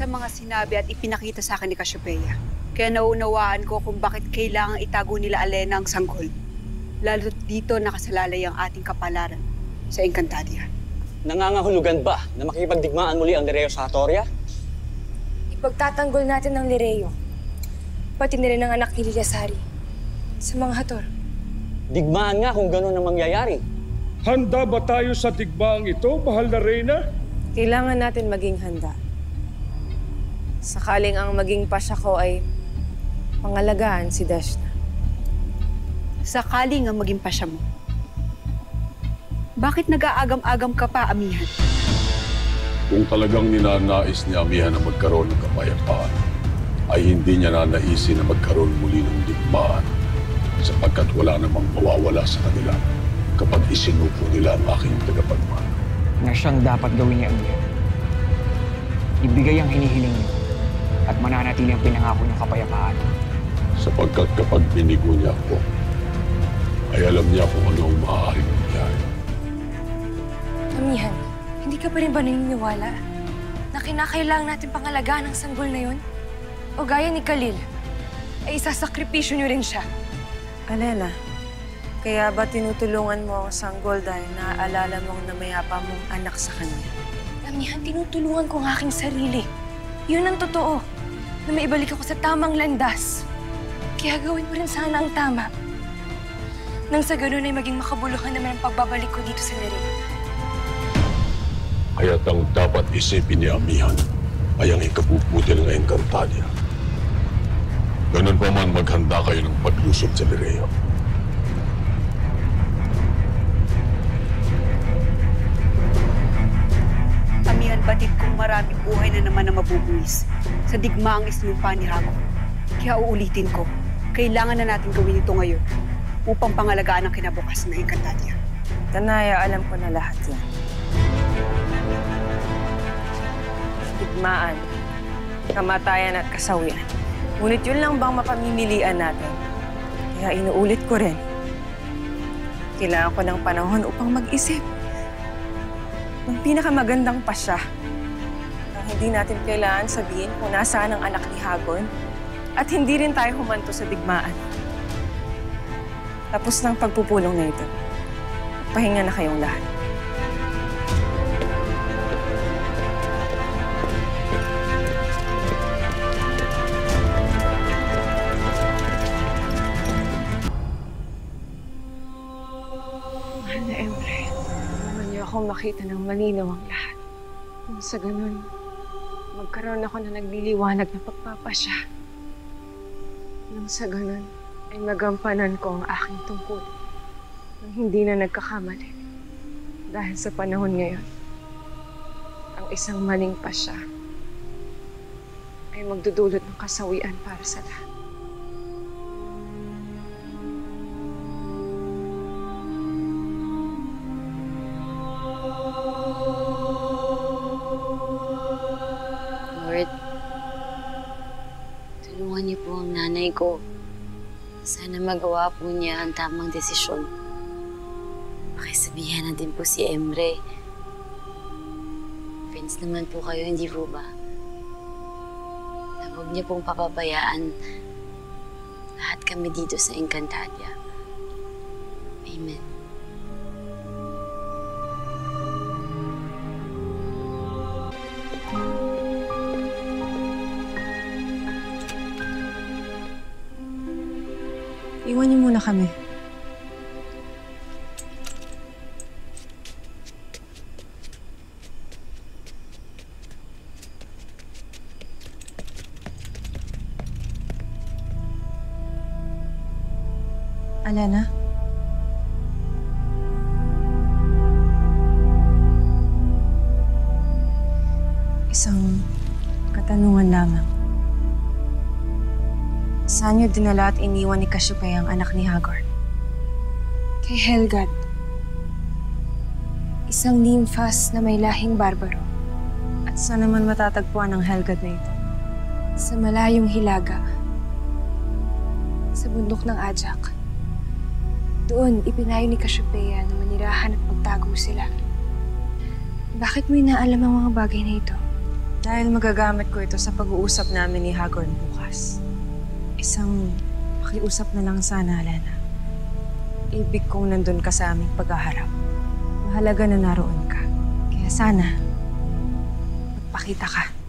sa mga sinabi at ipinakita sa akin ni Cassiopeia. Kaya naunawaan ko kung bakit kailangang itago nila Alena ang sanggol. Lalo't dito nakasalalay ang ating kapalaran sa Encantadia. Nangangahulugan ba na makipagdigmaan muli ang Lireo sa Hatoria? Ipagtatanggol natin ang Lireo. Pati na rin ang anak ni Lilyasari sa mga Hator. Digmaan nga kung gano'n ang mangyayari. Handa ba tayo sa digmaang ito, mahal na Reyna? Kailangan natin maging handa. Sakaling ang maging pasya ko ay pangalagaan si Deshna. Sakaling ang maging pasya mo. Bakit nag-aagam-agam ka pa, Amihan? Kung talagang ninanais ni Amihan na magkaroon ng kapayapaan, ay hindi niya nanaisin na magkaroon muli ng digmaan sapagkat wala namang mawawala sa kanila kapag isinupo nila ang aking tagapagmana. Na siyang dapat gawin ni Amihan. Ibigay ang hinihiling niyo at mananatili ang pinangako niyong kapayapaan. Sapagkat kapag binigo niya ako, ay alam niya kung ano ang maaaring mangyari. Amihan, hindi ka pa rin ba naniniwala na kinakailangan natin pangalagaan ang sanggol na yun? O gaya ni Khalil, ay isasakripisyo niyo rin siya. Alena, kaya ba tinutulungan mo ang sanggol dahil naaalala mong namayapa mong anak sa kanya? Amihan, tinutulungan ko ang aking sarili. Yun ang totoo, na maibalik ako sa tamang landas. Kaya gawin mo rin sana ang tama. Nang sa ganun ay maging makabuluhan naman ang pagbabalik ko dito sa Lireo. Kaya't ang dapat isipin ni Amihan ay ang ikabubuti ng Encantadia. Ganun pa man, maghanda kayo ng paglusob sa Lireo. Amihan, batid kong maraming buhay na naman na mabubuwis sa digmaang isinumpa ni Hago. Kaya uulitin ko, kailangan na natin gawin ito ngayon upang pangalagaan ang kinabukasan ng Encantadia. Tanaya, alam ko na lahat yan. Digmaan, kamatayan at kasawian. Ngunit yun lang bang mapamimilian natin? Kaya inuulit ko rin. Kailangan ko ng panahon upang mag-isip ng pinakamagandang pasya. Na hindi natin kailangan sabihin kung nasaan ang anak ni Hagon at hindi rin tayo humanto sa digmaan. Tapos ng pagpupulong na ito, pahinga na kayong lahat. Mahal na Emre, naman niyo ako makita ng malinaw ang lahat. Kung sa ganun, magkaroon ako na nagliliwanag na pagpapasya. Nang sa ganun, ay magampanan ko ang aking tungkol nang hindi na nagkakamali. Dahil sa panahon ngayon, ang isang maling pasya ay magdudulot ng kasawian para sa lahat. Lord, tulungan niyo po ang nanay ko. Sana magawa po niya ang tamang desisyon. Pakisabihan na din po si Emre. Friends naman po kayo, hindi po ba? Na huwag niyo pong papabayaan lahat kami dito sa Encantadia. Amen. Iwan niyo muna kami. Alena? Isang katanungan lamang. Saan niyo dinala at iniwan ni Cassiopeia ang anak ni Hagar? Kay Helgad, isang nymphas na may lahing barbaro. At saan naman matatagpuan ang Helgad na ito? Sa malayong hilaga, sa bundok ng Ajak. Doon, ipinayo ni Cassiopeia na manirahan at magtago sila. Bakit mo inaalam ang mga bagay na ito? Dahil magagamit ko ito sa pag-uusap namin ni Hagorn bukas. Isang pakiusap na lang sana, Lena. Ibig kong nandun ka sa aming paghaharap. Mahalaga na naroon ka. Kaya sana, magpakita ka.